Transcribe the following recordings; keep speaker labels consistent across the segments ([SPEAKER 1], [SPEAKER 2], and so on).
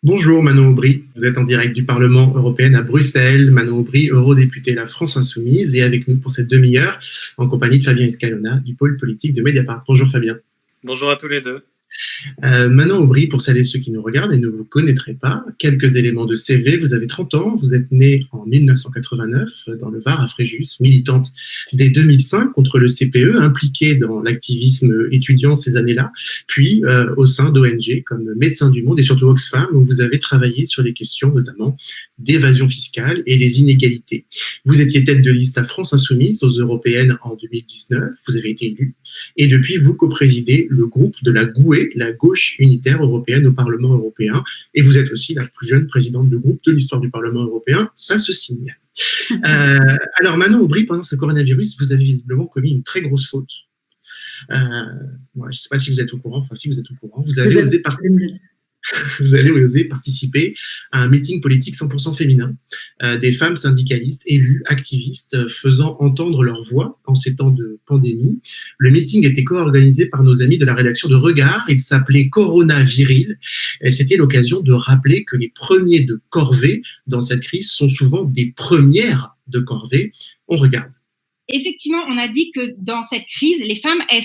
[SPEAKER 1] Bonjour Manon Aubry, vous êtes en direct du Parlement européen à Bruxelles. Manon Aubry, eurodéputée La France Insoumise, et avec nous pour cette demi-heure en compagnie de Fabien Escalona du pôle politique de Mediapart. Bonjour Fabien.
[SPEAKER 2] Bonjour à tous les deux.
[SPEAKER 1] Manon Aubry, pour celles et ceux qui nous regardent et ne vous connaîtraient pas, quelques éléments de CV. Vous avez 30 ans, vous êtes née en 1989 dans le Var à Fréjus, militante dès 2005 contre le CPE, impliquée dans l'activisme étudiant ces années-là, puis au sein d'ONG comme Médecins du Monde et surtout Oxfam, où vous avez travaillé sur les questions notamment d'évasion fiscale et les inégalités. Vous étiez tête de liste à France Insoumise aux Européennes en 2019, vous avez été élue, et depuis vous co-présidez le groupe de la GUE, la gauche unitaire européenne au Parlement européen, et vous êtes aussi la plus jeune présidente de groupe de l'histoire du Parlement européen, ça se signe. Alors Manon Aubry, pendant ce coronavirus, vous avez visiblement commis une très grosse faute. Je ne sais pas si vous êtes au courant, enfin si vous êtes au courant, vous avez osé participer à un meeting politique 100% féminin, des femmes syndicalistes, élues, activistes, faisant entendre leur voix en ces temps de pandémie. Le meeting était co-organisé par nos amis de la rédaction de Regard. Il s'appelait Corona Viril, et c'était l'occasion de rappeler que les premiers de corvée dans cette crise sont souvent des premières de corvée. On regarde.
[SPEAKER 3] Effectivement, on a dit que dans cette crise, les femmes, elles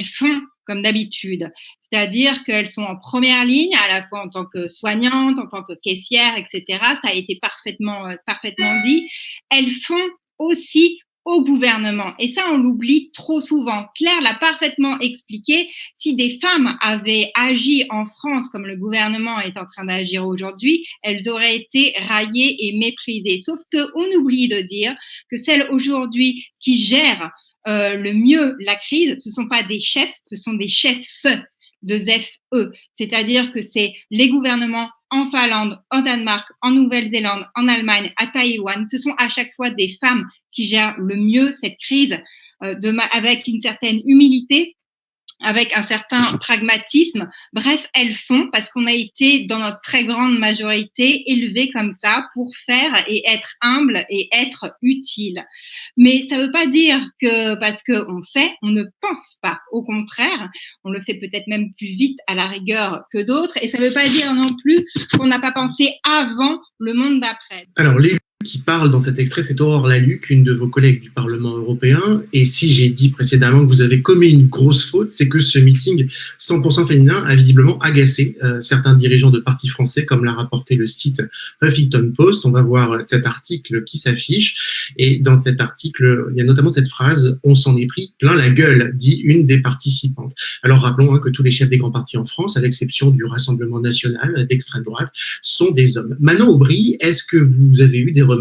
[SPEAKER 3] font comme d'habitude. C'est-à-dire qu'elles sont en première ligne, à la fois en tant que soignantes, en tant que caissières, etc. Ça a été parfaitement dit. Elles font aussi au gouvernement. Et ça, on l'oublie trop souvent. Claire l'a parfaitement expliqué. Si des femmes avaient agi en France comme le gouvernement est en train d'agir aujourd'hui, elles auraient été raillées et méprisées. Sauf qu'on oublie de dire que celles aujourd'hui qui gèrent le mieux la crise, ce ne sont pas des chefs, ce sont des chefs de ZFE. C'est-à-dire que c'est les gouvernements en Finlande, en Danemark, en Nouvelle-Zélande, en Allemagne, à Taïwan. Ce sont à chaque fois des femmes qui gèrent le mieux cette crise avec une certaine humilité, avec un certain pragmatisme. Bref, elles font parce qu'on a été, dans notre très grande majorité, élevés comme ça pour faire et être humble et être utile. Mais ça ne veut pas dire que parce qu'on fait, on ne pense pas. Au contraire, on le fait peut-être même plus vite à la rigueur que d'autres. Et ça ne veut pas dire non plus qu'on n'a pas pensé avant le monde d'après.
[SPEAKER 1] Alors, l'élu qui parle dans cet extrait, c'est Aurore Lalucq, une de vos collègues du Parlement européen. Et si j'ai dit précédemment que vous avez commis une grosse faute, c'est que ce meeting 100% féminin a visiblement agacé certains dirigeants de partis français, comme l'a rapporté le site Huffington Post. On va voir cet article qui s'affiche. Et dans cet article, il y a notamment cette phrase « On s'en est pris plein la gueule », dit une des participantes. Alors rappelons que tous les chefs des grands partis en France, à l'exception du Rassemblement national d'extrême droite, sont des hommes. Manon Aubry, est-ce que vous avez eu des remarques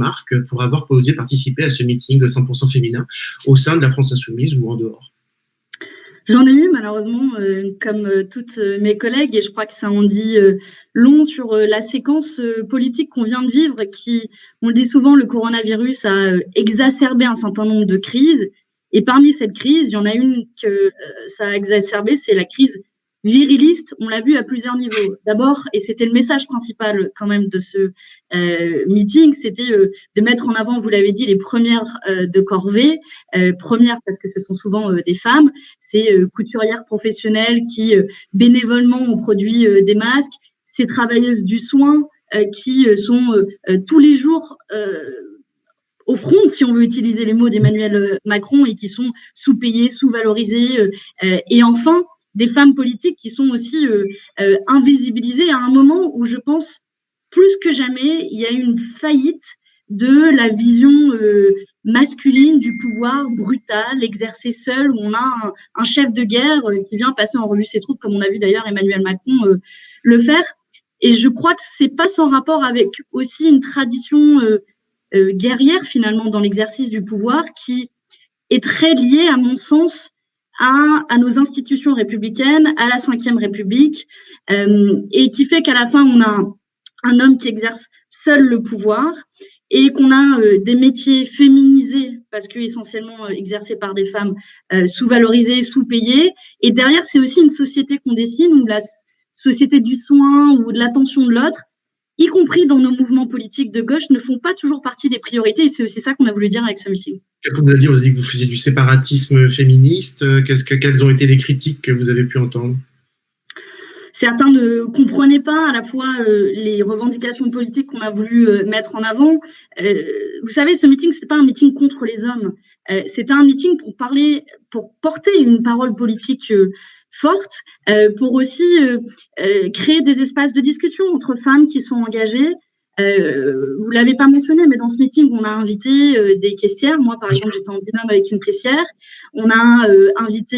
[SPEAKER 1] pour avoir osé participer à ce meeting 100% féminin au sein de la France Insoumise ou en dehors?
[SPEAKER 4] J'en ai eu malheureusement, comme toutes mes collègues, et je crois que ça en dit long sur la séquence politique qu'on vient de vivre, qui, on le dit souvent, le coronavirus a exacerbé un certain nombre de crises. Et parmi cette crise, il y en a une que ça a exacerbé, c'est la crise viriliste. On l'a vu à plusieurs niveaux. D'abord, et c'était le message principal quand même de ce meeting, c'était de mettre en avant, vous l'avez dit, les premières de corvée. Premières parce que ce sont souvent des femmes, ces couturières professionnelles qui bénévolement ont produit des masques, ces travailleuses du soin qui sont tous les jours au front, si on veut utiliser les mots d'Emmanuel Macron, et qui sont sous-payées, sous-valorisées. Et enfin, des femmes politiques qui sont aussi invisibilisées à un moment où je pense plus que jamais il y a une faillite de la vision masculine du pouvoir brutal, exercé seul, où on a un chef de guerre qui vient passer en revue ses troupes, comme on a vu d'ailleurs Emmanuel Macron le faire. Et je crois que c'est pas sans rapport avec aussi une tradition guerrière finalement dans l'exercice du pouvoir qui est très liée, à mon sens, à nos institutions républicaines, à la Ve République, et qui fait qu'à la fin, on a un homme qui exerce seul le pouvoir et qu'on a des métiers féminisés parce que essentiellement exercés par des femmes sous-valorisées, sous-payées. Et derrière, c'est aussi une société qu'on dessine où la société du soin ou de l'attention de l'autre, y compris dans nos mouvements politiques de gauche, ne font pas toujours partie des priorités. Et c'est aussi ça qu'on a voulu dire avec ce meeting.
[SPEAKER 1] Qu'est-ce que vous avez dit? Vous avez dit que vous faisiez du séparatisme féministe. Quelles ont été les critiques que vous avez pu entendre?
[SPEAKER 4] Certains ne comprenaient pas à la fois les revendications politiques qu'on a voulu mettre en avant. Vous savez, ce meeting, c'était pas un meeting contre les hommes. C'était un meeting pour porter une parole politique forte, pour aussi créer des espaces de discussion entre femmes qui sont engagées. Vous l'avez pas mentionné, mais dans ce meeting, on a invité des caissières. Moi, par exemple, j'étais en binôme avec une caissière. On a invité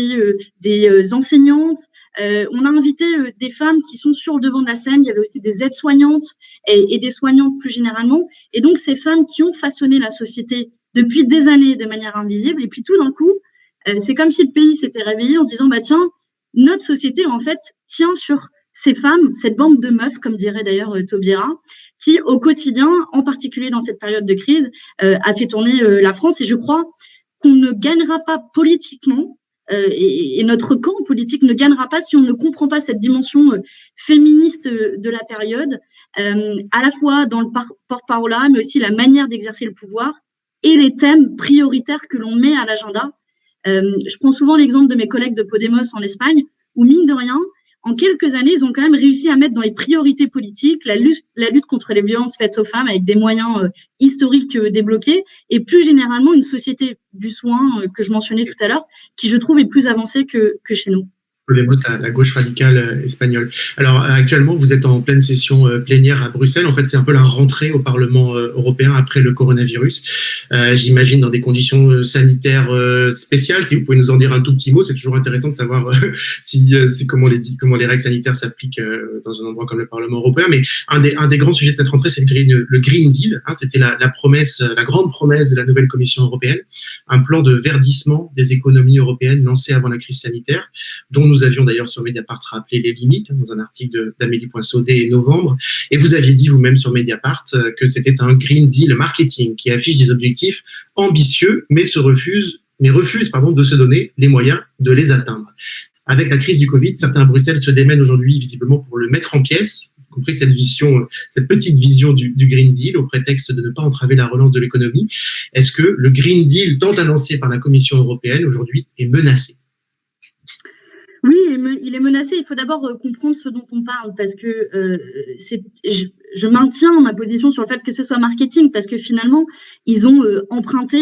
[SPEAKER 4] des enseignantes. On a invité des femmes qui sont sur le devant de la scène. Il y avait aussi des aides-soignantes et des soignantes plus généralement. Et donc, ces femmes qui ont façonné la société depuis des années de manière invisible. Et puis, tout d'un coup, c'est comme si le pays s'était réveillé en se disant, bah tiens, notre société, en fait, tient sur ces femmes, cette bande de meufs, comme dirait d'ailleurs Taubira, qui, au quotidien, en particulier dans cette période de crise, a fait tourner la France. Et je crois qu'on ne gagnera pas politiquement, et notre camp politique ne gagnera pas si on ne comprend pas cette dimension féministe de la période, à la fois dans le porte-parole, mais aussi la manière d'exercer le pouvoir et les thèmes prioritaires que l'on met à l'agenda. Je prends souvent l'exemple de mes collègues de Podemos en Espagne, où mine de rien, en quelques années, ils ont quand même réussi à mettre dans les priorités politiques la lutte contre les violences faites aux femmes avec des moyens historiques débloqués et plus généralement une société du soin que je mentionnais tout à l'heure, qui je trouve est plus avancée que chez nous.
[SPEAKER 1] Podemos, la gauche radicale espagnole. Alors actuellement, vous êtes en pleine session plénière à Bruxelles. En fait, c'est un peu la rentrée au Parlement européen après le coronavirus. J'imagine dans des conditions sanitaires spéciales. Si vous pouvez nous en dire un tout petit mot, c'est toujours intéressant de savoir si c'est comment les règles sanitaires s'appliquent dans un endroit comme le Parlement européen. Mais un des grands sujets de cette rentrée, c'est le Green Deal. Hein, c'était la grande promesse de la nouvelle Commission européenne, un plan de verdissement des économies européennes lancé avant la crise sanitaire, dont nous avions d'ailleurs sur Mediapart rappelé les limites dans un article d'Amélie Poinçonnet en novembre. Et vous aviez dit vous-même sur Mediapart que c'était un Green Deal marketing qui affiche des objectifs ambitieux, mais refuse de se donner les moyens de les atteindre. Avec la crise du Covid, certains à Bruxelles se démènent aujourd'hui visiblement pour le mettre en pièces, y compris cette petite vision du Green Deal au prétexte de ne pas entraver la relance de l'économie. Est-ce que le Green Deal tant annoncé par la Commission européenne aujourd'hui est menacé ?
[SPEAKER 4] Oui, il est menacé. Il faut d'abord comprendre ce dont on parle parce que je maintiens ma position sur le fait que ce soit marketing parce que finalement, ils ont emprunté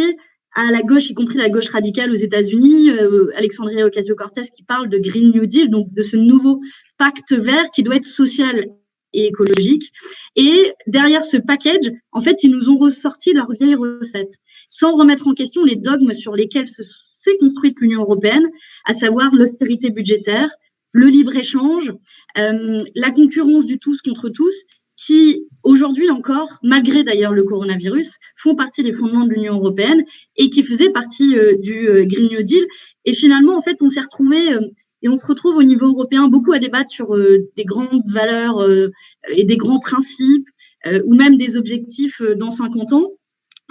[SPEAKER 4] à la gauche, y compris la gauche radicale aux États-Unis, Alexandria Ocasio-Cortez qui parle de Green New Deal, donc de ce nouveau pacte vert qui doit être social et écologique. Et derrière ce package, en fait, ils nous ont ressorti leurs vieilles recettes sans remettre en question les dogmes sur lesquels s'est construite l'Union européenne, à savoir l'austérité budgétaire, le libre-échange, la concurrence du tous contre tous, qui aujourd'hui encore, malgré d'ailleurs le coronavirus, font partie des fondements de l'Union européenne et qui faisaient partie du Green New Deal. Et finalement, en fait, on s'est retrouvés et on se retrouve au niveau européen beaucoup à débattre sur des grandes valeurs et des grands principes ou même des objectifs dans 50 ans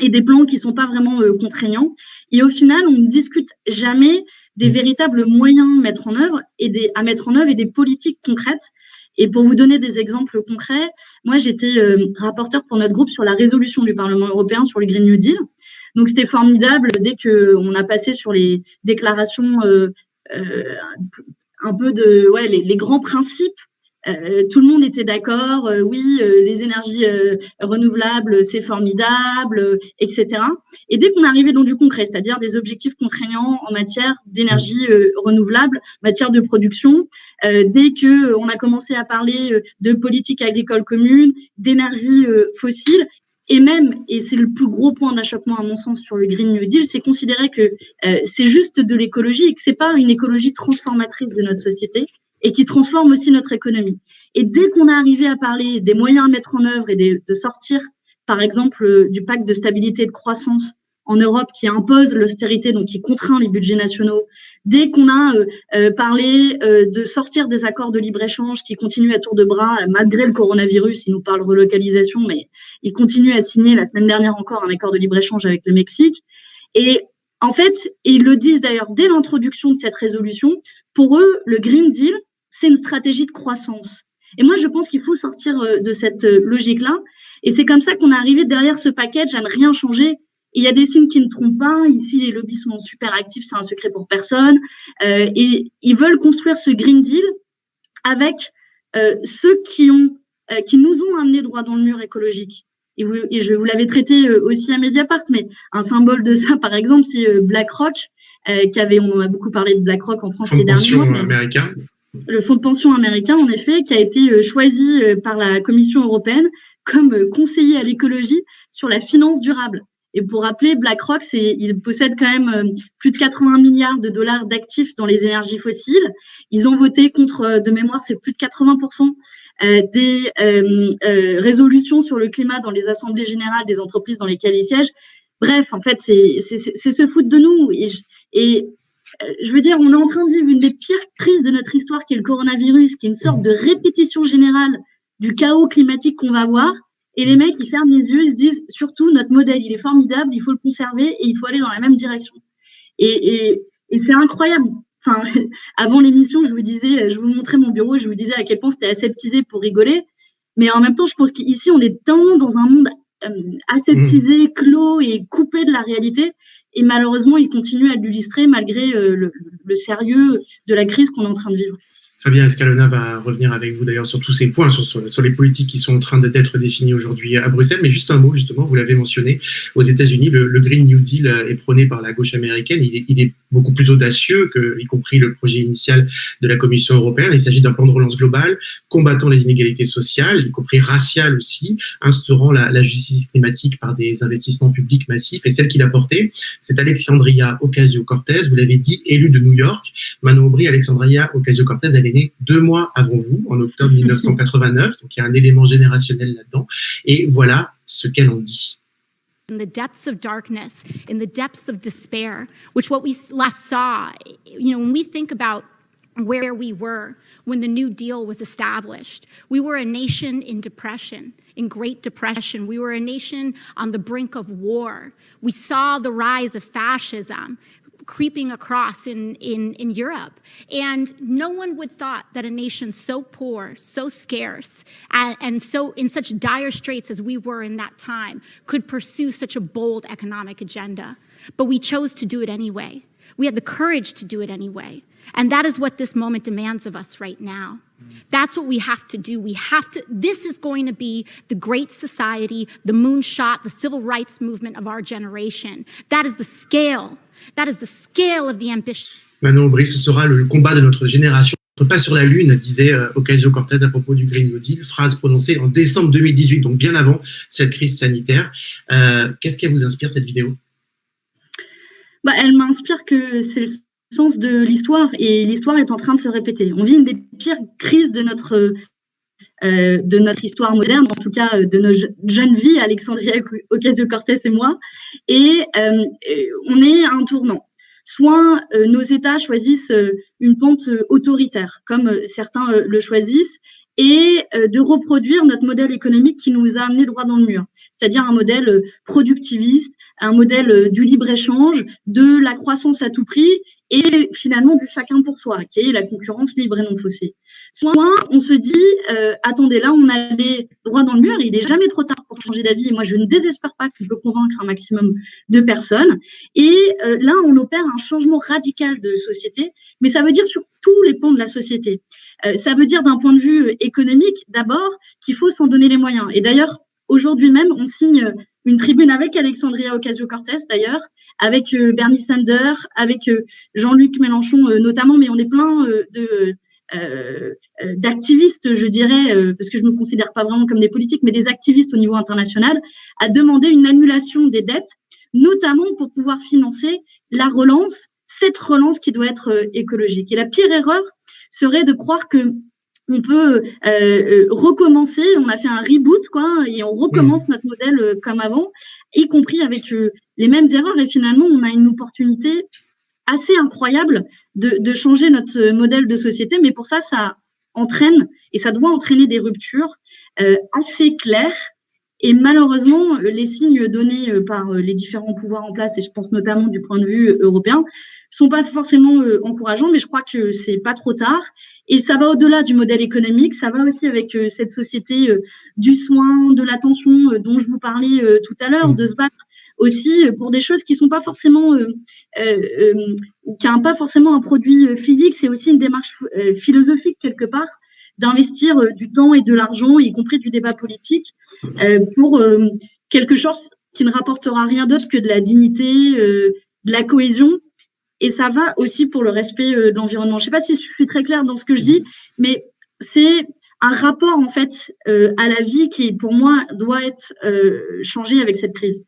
[SPEAKER 4] et des plans qui ne sont pas vraiment contraignants. Et au final, on ne discute jamais des véritables moyens à mettre en œuvre et des politiques concrètes. Et pour vous donner des exemples concrets, moi, j'étais rapporteure pour notre groupe sur la résolution du Parlement européen sur le Green New Deal. Donc, c'était formidable dès qu'on a passé sur les déclarations un peu les grands principes. Tout le monde était d'accord, oui, les énergies renouvelables, c'est formidable, etc. Et dès qu'on arrivait dans du concret, c'est-à-dire des objectifs contraignants en matière d'énergie renouvelable, matière de production, dès qu'on a commencé à parler de politique agricole commune, d'énergie fossile, et même, et c'est le plus gros point d'achoppement à mon sens sur le Green New Deal, c'est considérer que c'est juste de l'écologie et que c'est pas une écologie transformatrice de notre société, et qui transforme aussi notre économie. Et dès qu'on est arrivé à parler des moyens à mettre en œuvre et de sortir, par exemple, du pacte de stabilité et de croissance en Europe qui impose l'austérité, donc qui contraint les budgets nationaux, dès qu'on a parlé de sortir des accords de libre-échange qui continuent à tour de bras, malgré le coronavirus, ils nous parlent relocalisation, mais ils continuent à signer la semaine dernière encore un accord de libre-échange avec le Mexique. Et en fait, ils le disent d'ailleurs dès l'introduction de cette résolution, pour eux, le Green Deal, c'est une stratégie de croissance. Et moi, je pense qu'il faut sortir de cette logique-là. Et c'est comme ça qu'on est arrivé derrière ce package à ne rien changer. Il y a des signes qui ne trompent pas. Ici, les lobbies sont super actifs, c'est un secret pour personne. Et ils veulent construire ce Green Deal avec ceux qui nous ont amené droit dans le mur écologique. Et je vous l'avais traité aussi à Mediapart, mais un symbole de ça, par exemple, c'est BlackRock, on en a beaucoup parlé de BlackRock en France ces derniers mois.
[SPEAKER 1] Américain.
[SPEAKER 4] Le fonds de pension américain, en effet, qui a été choisi par la Commission européenne comme conseiller à l'écologie sur la finance durable. Et pour rappeler, BlackRock, il possède quand même plus de 80 milliards de dollars d'actifs dans les énergies fossiles. Ils ont voté contre, de mémoire, c'est plus de 80% des résolutions sur le climat dans les assemblées générales des entreprises dans lesquelles ils siègent. Bref, en fait, c'est se foutre de nous. Et je veux dire, on est en train de vivre une des pires crises de notre histoire, qui est le coronavirus, qui est une sorte de répétition générale du chaos climatique qu'on va avoir. Et les mecs, ils ferment les yeux, ils se disent, surtout, notre modèle, il est formidable, il faut le conserver et il faut aller dans la même direction. Et c'est incroyable. Enfin, avant l'émission, je vous montrais mon bureau, je vous disais à quel point c'était aseptisé pour rigoler. Mais en même temps, je pense qu'ici, on est tellement dans un monde aseptisé, clos et coupé de la réalité. Et malheureusement, il continue à l'illustrer malgré le sérieux de la crise qu'on est en train de vivre.
[SPEAKER 1] Fabien Escalona va revenir avec vous d'ailleurs sur tous ces points, sur les politiques qui sont en train d'être définies aujourd'hui à Bruxelles. Mais juste un mot, justement, vous l'avez mentionné, aux États-Unis, le Green New Deal est prôné par la gauche américaine. Il est beaucoup plus audacieux y compris le projet initial de la Commission européenne. Il s'agit d'un plan de relance global, combattant les inégalités sociales, y compris raciales aussi, instaurant la justice climatique par des investissements publics massifs. Et celle qu'il a portée, c'est Alexandria Ocasio-Cortez, vous l'avez dit, élue de New York. Manon Aubry, Alexandria Ocasio-Cortez, elle est née 2 mois avant vous, en octobre 1989, donc il y a un élément générationnel là-dedans. Et voilà ce qu'elle en dit.
[SPEAKER 2] In the depths of darkness, in the depths of despair, which what we last saw, when we think about where we were when the New Deal was established, we were a nation in depression, in Great Depression. We were a nation on the brink of war. We saw the rise of fascism creeping across in Europe. And no one would thought that a nation so poor, so scarce, and so in such dire straits as we were in that time could pursue such a bold economic agenda. But we chose to do it anyway. We had the courage to do it anyway. And that is what this moment demands of us right now. That's what we have to do. This is going to be the great society, the moonshot, the civil rights movement of our generation. That is the scale. That is the scale of the ambition.
[SPEAKER 1] Manon Aubry, ce sera le combat de notre génération. Pas sur la Lune, disait Ocasio-Cortez à propos du Green New Deal, phrase prononcée en décembre 2018, donc bien avant cette crise sanitaire. Qu'est-ce qui vous inspire cette vidéo ?
[SPEAKER 4] Elle m'inspire que c'est le sens de l'histoire, et l'histoire est en train de se répéter. On vit une des pires crises de notre histoire moderne, en tout cas de nos jeunes vies, Alexandria Ocasio-Cortez et moi, et on est à un tournant. Soit nos États choisissent une pente autoritaire, comme certains le choisissent, et de reproduire notre modèle économique qui nous a amené droit dans le mur, c'est-à-dire un modèle productiviste, un modèle du libre-échange, de la croissance à tout prix et finalement du chacun pour soi, qui est la concurrence libre et non faussée. Soit on se dit, attendez, là on allait droit dans le mur, il n'est jamais trop tard pour changer d'avis, et moi je ne désespère pas que je peux convaincre un maximum de personnes, et là on opère un changement radical de société, mais ça veut dire sur tous les pans de la société. Ça veut dire d'un point de vue économique, d'abord, qu'il faut s'en donner les moyens. Et d'ailleurs, aujourd'hui même, on signe une tribune avec Alexandria Ocasio-Cortez, d'ailleurs, avec Bernie Sanders, avec Jean-Luc Mélenchon notamment, mais on est plein d'activistes, je dirais, parce que je ne me considère pas vraiment comme des politiques, mais des activistes au niveau international, à demander une annulation des dettes, notamment pour pouvoir financer la relance, cette relance qui doit être écologique. Et la pire erreur serait de croire que on peut recommencer, on a fait un reboot, quoi, et on recommence notre modèle comme avant, y compris avec les mêmes erreurs, et finalement, on a une opportunité assez incroyable de changer notre modèle de société, mais pour ça, ça entraîne, et ça doit entraîner des ruptures assez claires, et malheureusement, les signes donnés par les différents pouvoirs en place, et je pense notamment du point de vue européen, sont pas forcément encourageants, mais je crois que c'est pas trop tard. Et ça va au-delà du modèle économique, ça va aussi avec cette société du soin, de l'attention dont je vous parlais tout à l'heure, de se battre aussi pour des choses qui sont pas forcément, qui n'ont pas forcément un produit physique, c'est aussi une démarche philosophique quelque part, d'investir du temps et de l'argent, y compris du débat politique, pour quelque chose qui ne rapportera rien d'autre que de la dignité, de la cohésion. Et ça va aussi pour le respect de l'environnement. Je ne sais pas si je suis très claire dans ce que je dis, mais c'est un rapport en fait à la vie qui, pour moi, doit être changé avec cette crise.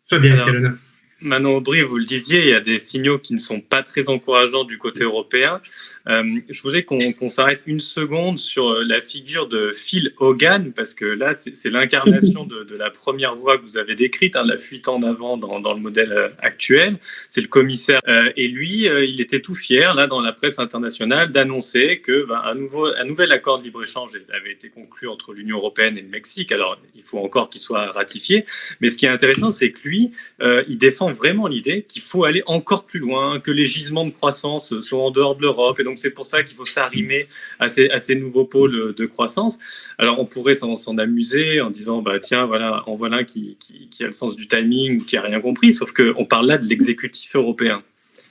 [SPEAKER 1] Fabien Escalona.
[SPEAKER 5] Manon Aubry, vous le disiez, il y a des signaux qui ne sont pas très encourageants du côté européen. Je voudrais qu'on s'arrête une seconde sur la figure de Phil Hogan, parce que là, c'est l'incarnation de la première voie que vous avez décrite, la fuite en avant dans le modèle actuel. C'est le commissaire. Et lui, il était tout fier, là, dans la presse internationale, d'annoncer qu'un nouvel accord de libre-échange avait été conclu entre l'Union européenne et le Mexique. Alors, il faut encore qu'il soit ratifié. Mais ce qui est intéressant, c'est que lui, il défend vraiment l'idée qu'il faut aller encore plus loin, que les gisements de croissance sont en dehors de l'Europe, et donc c'est pour ça qu'il faut s'arrimer à ces nouveaux pôles de croissance. Alors on pourrait s'en amuser en disant tiens, voilà, en voilà qui a le sens du timing ou qui a rien compris, sauf qu'on parle là de l'exécutif européen.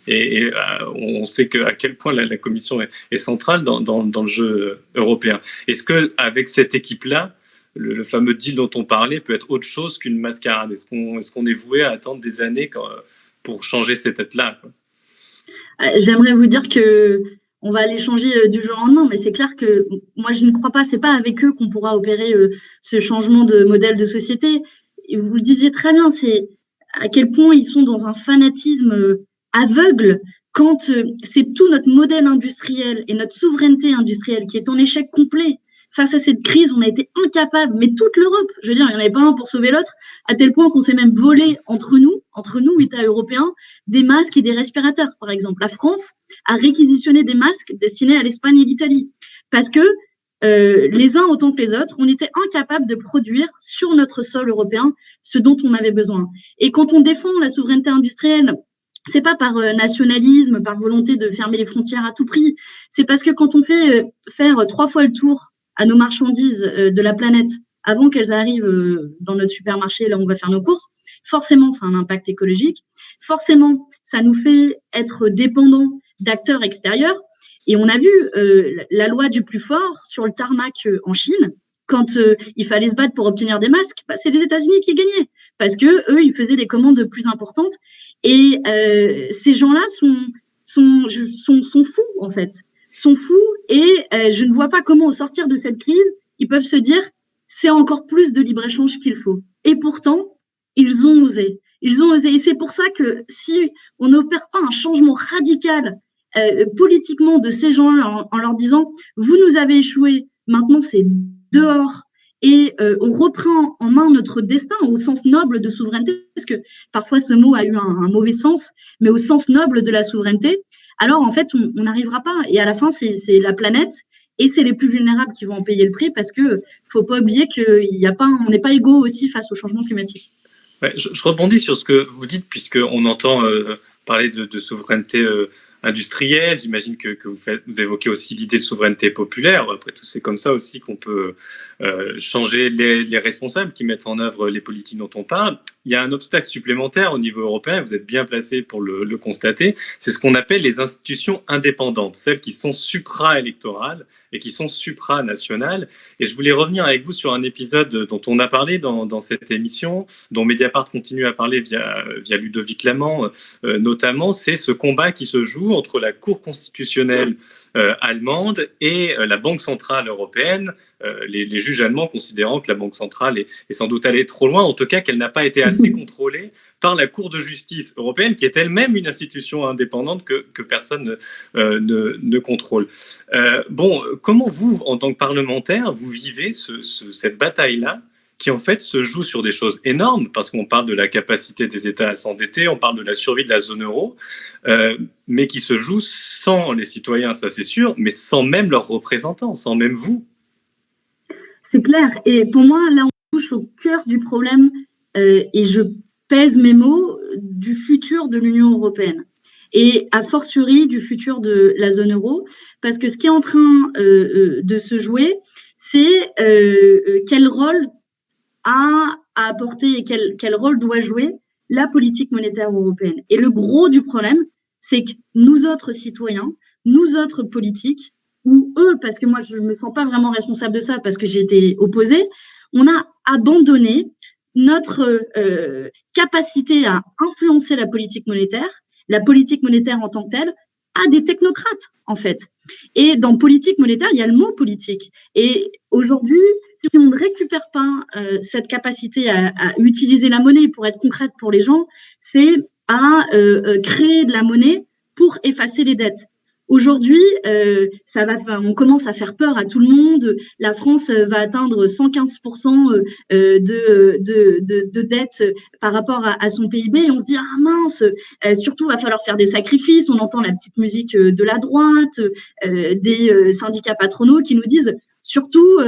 [SPEAKER 5] Et on sait à quel point la Commission est centrale dans le jeu européen. Est-ce qu'avec cette équipe-là, le fameux deal dont on parlait peut être autre chose qu'une mascarade? Est-ce qu'on est voué à attendre des années pour changer cette tête-là, quoi?
[SPEAKER 4] J'aimerais vous dire qu'on va aller changer du jour au lendemain, mais c'est clair que moi, je ne crois pas. C'est pas avec eux qu'on pourra opérer ce changement de modèle de société. Et vous le disiez très bien, c'est à quel point ils sont dans un fanatisme aveugle quand c'est tout notre modèle industriel et notre souveraineté industrielle qui est en échec complet. Face à cette crise, on a été incapable, mais toute l'Europe, je veux dire, il n'y en avait pas un pour sauver l'autre, à tel point qu'on s'est même volé entre nous, États européens, des masques et des respirateurs, par exemple. La France a réquisitionné des masques destinés à l'Espagne et l'Italie, parce que les uns autant que les autres, on était incapables de produire sur notre sol européen ce dont on avait besoin. Et quand on défend la souveraineté industrielle, c'est pas par nationalisme, par volonté de fermer les frontières à tout prix, c'est parce que quand on fait faire 3 fois le tour à nos marchandises de la planète avant qu'elles arrivent dans notre supermarché, là où on va faire nos courses, forcément, ça a un impact écologique. Forcément, ça nous fait être dépendants d'acteurs extérieurs. Et on a vu la loi du plus fort sur le tarmac en Chine, quand il fallait se battre pour obtenir des masques, c'est les États-Unis qui gagnaient, parce que eux, ils faisaient des commandes plus importantes. Et ces gens-là sont fous, en fait. Sont fous et je ne vois pas comment, au sortir de cette crise, ils peuvent se dire c'est encore plus de libre-échange qu'il faut. Et pourtant, ils ont osé. Ils ont osé. Et c'est pour ça que si on n'opère pas un changement radical politiquement de ces gens-là en leur disant vous nous avez échoué, maintenant c'est dehors, et on reprend en main notre destin au sens noble de souveraineté, parce que parfois ce mot a eu un mauvais sens, mais au sens noble de la souveraineté, alors en fait, on n'arrivera pas. Et à la fin, c'est la planète et c'est les plus vulnérables qui vont en payer le prix, parce que faut pas oublier qu'on n'est pas égaux aussi face au changement climatique.
[SPEAKER 5] Ouais, je rebondis sur ce que vous dites, puisqu'on entend parler de souveraineté industrielle. J'imagine que vous évoquez aussi l'idée de souveraineté populaire. Après tout, c'est comme ça aussi qu'on peut changer les responsables qui mettent en œuvre les politiques dont on parle. Il y a un obstacle supplémentaire au niveau européen, vous êtes bien placé pour le constater, c'est ce qu'on appelle les institutions indépendantes, celles qui sont supra-électorales et qui sont supranationales. Et je voulais revenir avec vous sur un épisode dont on a parlé dans cette émission, dont Mediapart continue à parler via Ludovic Lamant, notamment, c'est ce combat qui se joue entre la Cour constitutionnelle allemande et la Banque centrale européenne, les juges allemands considérant que la Banque centrale est sans doute allée trop loin, en tout cas qu'elle n'a pas été assez contrôlée par la Cour de justice européenne, qui est elle-même une institution indépendante que personne ne contrôle. Comment vous, en tant que parlementaire, vous vivez cette bataille-là, qui en fait se joue sur des choses énormes, parce qu'on parle de la capacité des États à s'endetter, on parle de la survie de la zone euro, mais qui se joue sans les citoyens, ça c'est sûr, mais sans même leurs représentants, sans même vous.
[SPEAKER 4] C'est clair. Et pour moi, là, on touche au cœur du problème, et je pèse mes mots, du futur de l'Union européenne. Et a fortiori du futur de la zone euro, parce que ce qui est en train de se jouer, c'est quel rôle a à apporter et quel rôle doit jouer la politique monétaire européenne. Et le gros du problème, c'est que nous autres citoyens, nous autres politiques, ou eux, parce que moi, je ne me sens pas vraiment responsable de ça, parce que j'ai été opposée, on a abandonné notre capacité à influencer la politique monétaire en tant que telle, à des technocrates, en fait. Et dans politique monétaire, il y a le mot politique. Et aujourd'hui, si on ne récupère pas cette capacité à utiliser la monnaie pour être concrète pour les gens, c'est à créer de la monnaie pour effacer les dettes. Aujourd'hui, on commence à faire peur à tout le monde. La France va atteindre 115% de dette par rapport à son PIB. Et on se dit, ah mince, surtout, il va falloir faire des sacrifices. On entend la petite musique de la droite, des syndicats patronaux qui nous disent, surtout,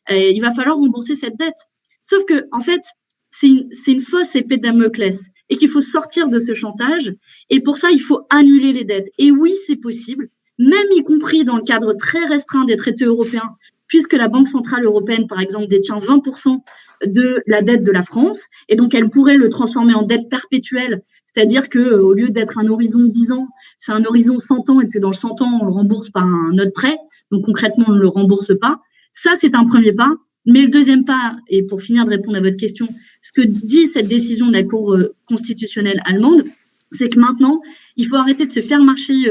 [SPEAKER 4] il va falloir rembourser cette dette. Sauf que, en fait, c'est une fausse épée de Damoclès et qu'il faut sortir de ce chantage. Et pour ça, il faut annuler les dettes. Et oui, c'est possible, même y compris dans le cadre très restreint des traités européens, puisque la Banque centrale européenne, par exemple, détient 20% de la dette de la France. Et donc, elle pourrait le transformer en dette perpétuelle. C'est-à-dire qu'au lieu d'être un horizon de 10 ans, c'est un horizon 100 ans. Et puis, dans le 100 ans, on le rembourse par un autre prêt. Donc, concrètement, on ne le rembourse pas. Ça, c'est un premier pas. Mais le deuxième pas, et pour finir de répondre à votre question, ce que dit cette décision de la Cour constitutionnelle allemande, c'est que maintenant, il faut arrêter de se faire marcher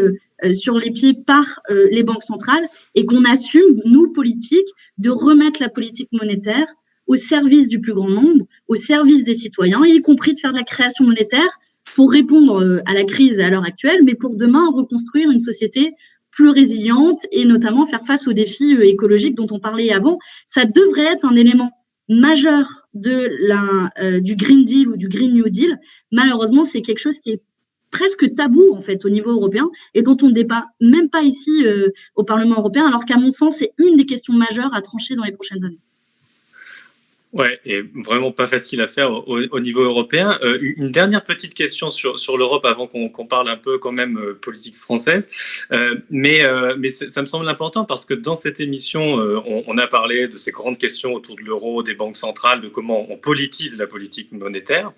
[SPEAKER 4] sur les pieds par les banques centrales et qu'on assume, nous, politiques, de remettre la politique monétaire au service du plus grand nombre, au service des citoyens, y compris de faire de la création monétaire pour répondre à la crise à l'heure actuelle, mais pour demain reconstruire une société plus résiliente et notamment faire face aux défis écologiques dont on parlait avant. Ça devrait être un élément majeur du Green Deal ou du Green New Deal. Malheureusement, c'est quelque chose qui est presque tabou en fait au niveau européen et dont on ne débat même pas ici au Parlement européen, alors qu'à mon sens, c'est une des questions majeures à trancher dans les prochaines années.
[SPEAKER 5] Ouais, et vraiment pas facile à faire au niveau européen. Une dernière petite question sur l'Europe avant qu'on parle un peu quand même politique française. Mais ça me semble important parce que dans cette émission, on a parlé de ces grandes questions autour de l'euro, des banques centrales, de comment on politise la politique monétaire.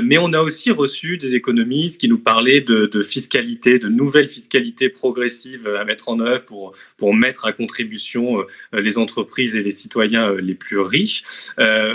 [SPEAKER 5] Mais on a aussi reçu des économistes qui nous parlaient de fiscalité, de nouvelles fiscalités progressives à mettre en œuvre pour mettre à contribution les entreprises et les citoyens les plus riches.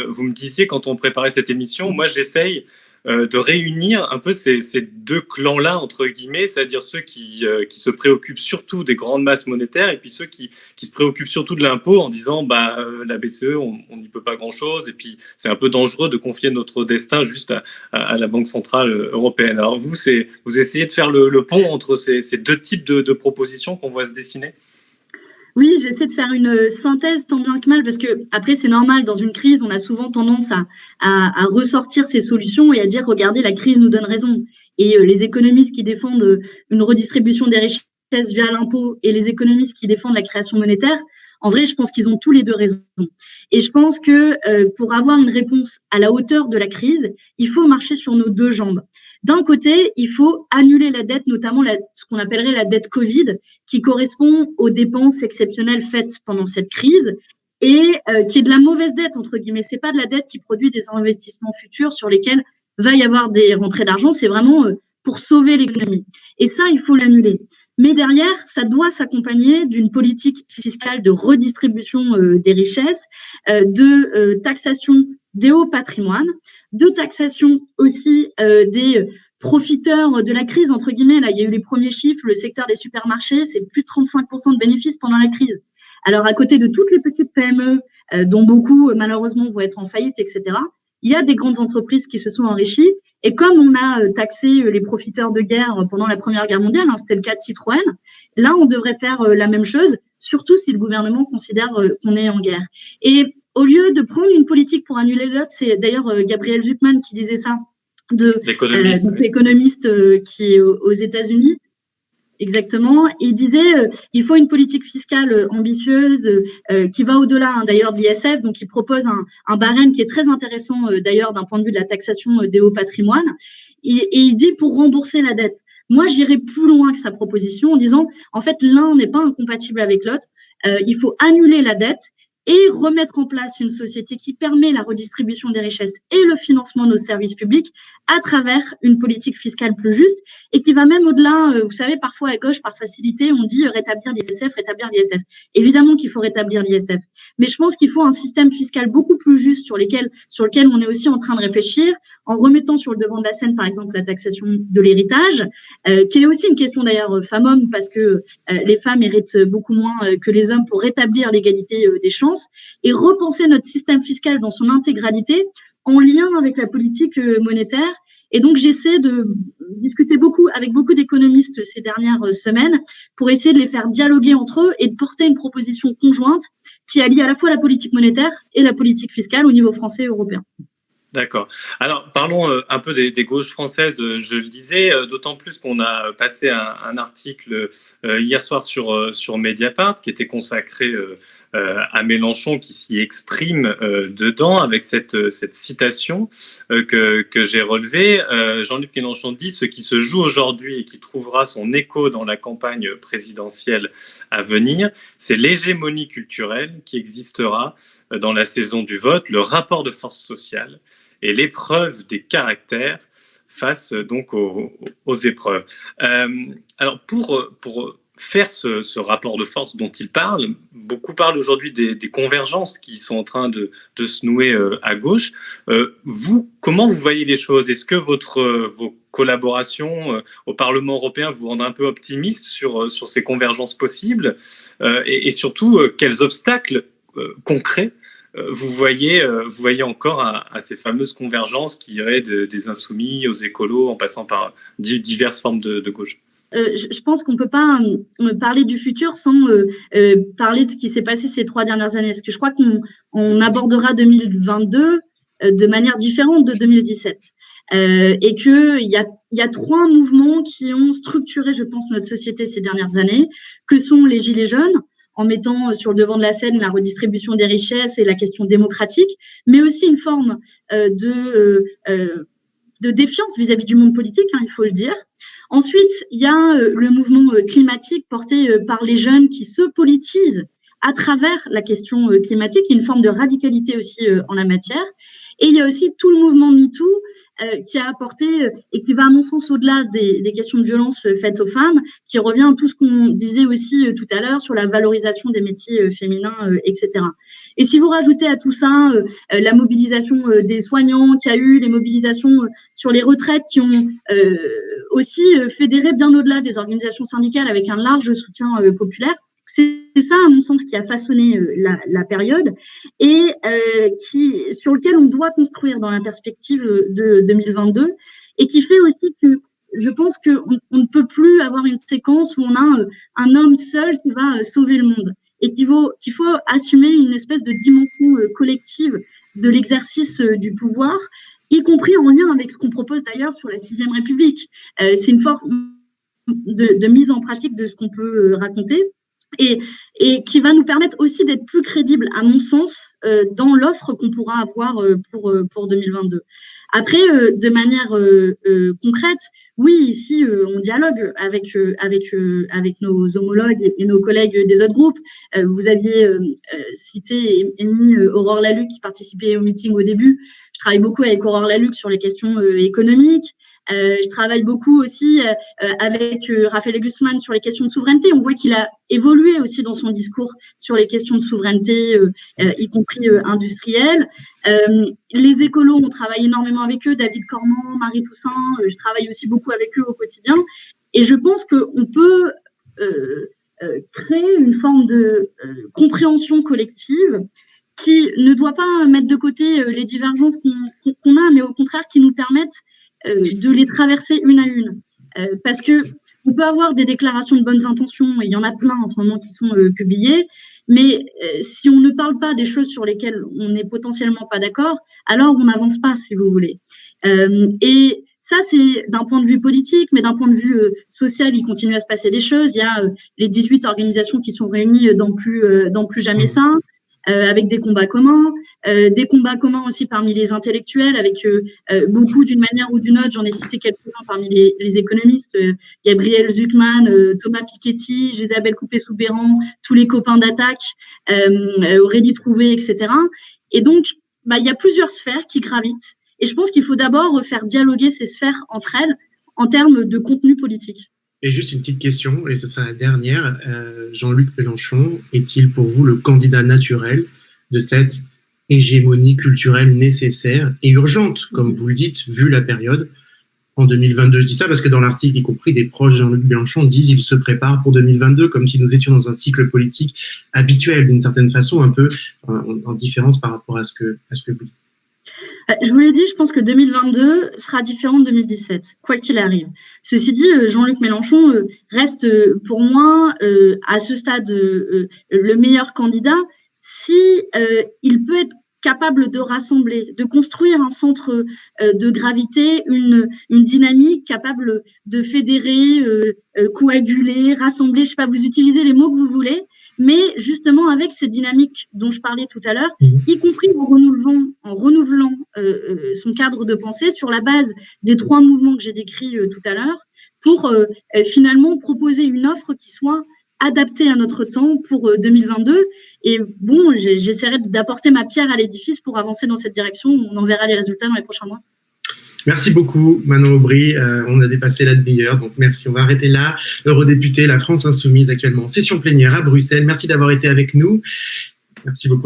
[SPEAKER 5] Vous me disiez quand on préparait cette émission, moi j'essaye de réunir un peu ces deux clans-là, entre guillemets, c'est-à-dire ceux qui se préoccupent surtout des grandes masses monétaires et puis ceux qui se préoccupent surtout de l'impôt en disant la BCE, on n'y peut pas grand-chose et puis c'est un peu dangereux de confier notre destin juste à la Banque centrale européenne. Alors vous essayez de faire le pont entre ces deux types de propositions qu'on voit se dessiner ?
[SPEAKER 4] Oui, j'essaie de faire une synthèse tant bien que mal parce que après c'est normal, dans une crise, on a souvent tendance à ressortir ces solutions et à dire regardez, la crise nous donne raison. Et les économistes qui défendent une redistribution des richesses via l'impôt et les économistes qui défendent la création monétaire, en vrai, je pense qu'ils ont tous les deux raison. Et je pense que pour avoir une réponse à la hauteur de la crise, il faut marcher sur nos deux jambes. D'un côté, il faut annuler la dette, notamment ce qu'on appellerait la dette Covid, qui correspond aux dépenses exceptionnelles faites pendant cette crise et qui est de la mauvaise dette, entre guillemets. C'est pas de la dette qui produit des investissements futurs sur lesquels va y avoir des rentrées d'argent. C'est vraiment pour sauver l'économie. Et ça, il faut l'annuler. Mais derrière, ça doit s'accompagner d'une politique fiscale de redistribution des richesses, de taxation des hauts patrimoines, de taxation aussi des profiteurs de la crise, entre guillemets. Là, il y a eu les premiers chiffres, le secteur des supermarchés, c'est plus de 35% de bénéfices pendant la crise. Alors, à côté de toutes les petites PME, dont beaucoup, malheureusement, vont être en faillite, etc., il y a des grandes entreprises qui se sont enrichies. Et comme on a taxé les profiteurs de guerre pendant la Première Guerre mondiale, c'était le cas de Citroën, là, on devrait faire la même chose, surtout si le gouvernement considère qu'on est en guerre. Et au lieu de prendre une politique pour annuler l'autre, c'est d'ailleurs Gabriel Zucman qui disait ça, l'économiste qui est aux États-Unis. Exactement. Il disait il faut une politique fiscale ambitieuse qui va au-delà d'ailleurs de l'ISF. Donc, il propose un barème qui est très intéressant d'ailleurs d'un point de vue de la taxation des hauts patrimoines. Et il dit pour rembourser la dette. Moi, j'irais plus loin que sa proposition en disant en fait, l'un n'est pas incompatible avec l'autre. Il faut annuler la dette et remettre en place une société qui permet la redistribution des richesses et le financement de nos services publics à travers une politique fiscale plus juste et qui va même au-delà. Vous savez, parfois à gauche, par facilité, on dit rétablir l'ISF, rétablir l'ISF. Évidemment qu'il faut rétablir l'ISF, mais je pense qu'il faut un système fiscal beaucoup plus juste sur lequel on est aussi en train de réfléchir, en remettant sur le devant de la scène, par exemple, la taxation de l'héritage, qui est aussi une question d'ailleurs femmes-hommes, parce que les femmes héritent beaucoup moins que les hommes, pour rétablir l'égalité des chances, et repenser notre système fiscal dans son intégralité en lien avec la politique monétaire. Et donc, j'essaie de discuter avec beaucoup d'économistes ces dernières semaines pour essayer de les faire dialoguer entre eux et de porter une proposition conjointe qui allie à la fois la politique monétaire et la politique fiscale au niveau français et européen.
[SPEAKER 5] D'accord. Alors, parlons un peu des gauches françaises. Je le disais, d'autant plus qu'on a passé un article hier soir sur Mediapart qui était consacré à Mélenchon, qui s'y exprime dedans avec cette citation que j'ai relevée. Jean-Luc Mélenchon dit « Ce qui se joue aujourd'hui et qui trouvera son écho dans la campagne présidentielle à venir, c'est l'hégémonie culturelle qui existera dans la saison du vote, le rapport de force sociale et l'épreuve des caractères face donc aux épreuves. » Alors pour faire ce rapport de force dont il parle, beaucoup parlent aujourd'hui des convergences qui sont en train de se nouer à gauche. Vous, comment vous voyez les choses? Est-ce que vos collaborations au Parlement européen vous rendent un peu optimiste sur ces convergences possibles, et surtout, quels obstacles concrets vous voyez encore à ces fameuses convergences qui iraient des insoumis aux écolos en passant par diverses formes de gauche?
[SPEAKER 4] Je pense qu'on ne peut pas parler du futur sans parler de ce qui s'est passé ces 3 dernières années. Parce que je crois qu'on abordera 2022 de manière différente de 2017. Et qu'il y a 3 mouvements qui ont structuré, je pense, notre société ces dernières années, que sont les Gilets jaunes, en mettant sur le devant de la scène la redistribution des richesses et la question démocratique, mais aussi une forme de défiance vis-à-vis du monde politique, il faut le dire. Ensuite, il y a le mouvement climatique porté par les jeunes qui se politisent à travers la question climatique, une forme de radicalité aussi en la matière. Et il y a aussi tout le mouvement MeToo qui a apporté et qui va à mon sens au-delà des questions de violence faites aux femmes, qui revient à tout ce qu'on disait aussi tout à l'heure sur la valorisation des métiers féminins, etc. Et si vous rajoutez à tout ça la mobilisation des soignants qu'il y a eu, les mobilisations sur les retraites qui ont aussi fédéré bien au-delà des organisations syndicales avec un large soutien populaire, c'est ça, à mon sens, qui a façonné la période et sur lequel on doit construire dans la perspective de 2022 et qui fait aussi que je pense qu'on ne peut plus avoir une séquence où on a un homme seul qui va sauver le monde et qu'il faut assumer une espèce de dimension collective de l'exercice du pouvoir, y compris en lien avec ce qu'on propose d'ailleurs sur la 6e République. C'est une forme de mise en pratique de ce qu'on peut raconter. Et qui va nous permettre aussi d'être plus crédibles, à mon sens, dans l'offre qu'on pourra avoir pour 2022. Après, de manière concrète, oui, ici, on dialogue avec nos homologues et nos collègues des autres groupes. Vous aviez cité et mis Aurore Lalucq qui participait au meeting au début. Je travaille beaucoup avec Aurore Lalucq sur les questions économiques. Je travaille beaucoup aussi avec Raphaël Glucksmann sur les questions de souveraineté. On voit qu'il a évolué aussi dans son discours sur les questions de souveraineté, y compris industrielle. Les écolos, on travaille énormément avec eux, David Cormand, Marie Toussaint. Je travaille aussi beaucoup avec eux au quotidien. Et je pense qu'on peut créer une forme de compréhension collective qui ne doit pas mettre de côté les divergences qu'on a, mais au contraire qui nous permettent de les traverser une à une. Parce que on peut avoir des déclarations de bonnes intentions, et il y en a plein en ce moment qui sont publiées, mais si on ne parle pas des choses sur lesquelles on n'est potentiellement pas d'accord, alors on n'avance pas, si vous voulez. Et ça, c'est d'un point de vue politique, mais d'un point de vue social, il continue à se passer des choses. Il y a les 18 organisations qui sont réunies dans plus jamais ça. avec des combats communs aussi parmi les intellectuels, avec beaucoup d'une manière ou d'une autre. J'en ai cité quelques-uns parmi les économistes, Gabriel Zucman, Thomas Piketty, Isabelle Couppé-Soubeyran, tous les copains d'Attaque, Aurélie Prouvé, etc. Et donc, il y a plusieurs sphères qui gravitent. Et je pense qu'il faut d'abord faire dialoguer ces sphères entre elles en termes de contenu politique.
[SPEAKER 1] Et juste une petite question, et ce sera la dernière. Jean-Luc Mélenchon est-il pour vous le candidat naturel de cette hégémonie culturelle nécessaire et urgente, comme vous le dites, vu la période en 2022? Je dis ça parce que dans l'article, y compris des proches de Jean-Luc Mélenchon disent qu'il se prépare pour 2022, comme si nous étions dans un cycle politique habituel, d'une certaine façon, un peu en différence par rapport à ce que vous dites.
[SPEAKER 4] Je vous l'ai dit, je pense que 2022 sera différent de 2017, quoi qu'il arrive. Ceci dit, Jean-Luc Mélenchon reste pour moi, à ce stade, le meilleur candidat si il peut être capable de rassembler, de construire un centre de gravité, une dynamique capable de fédérer, coaguler, rassembler, je sais pas, vous utilisez les mots que vous voulez, mais justement avec ces dynamiques dont je parlais tout à l'heure, y compris en renouvelant son cadre de pensée sur la base des 3 mouvements que j'ai décrits tout à l'heure, pour finalement proposer une offre qui soit adaptée à notre temps pour 2022. Et bon, j'essaierai d'apporter ma pierre à l'édifice pour avancer dans cette direction. On en verra les résultats dans les prochains mois.
[SPEAKER 1] Merci beaucoup, Manon Aubry. On a dépassé la demi-heure, donc merci. On va arrêter là. Eurodéputée, la France Insoumise, actuellement en session plénière à Bruxelles. Merci d'avoir été avec nous. Merci beaucoup.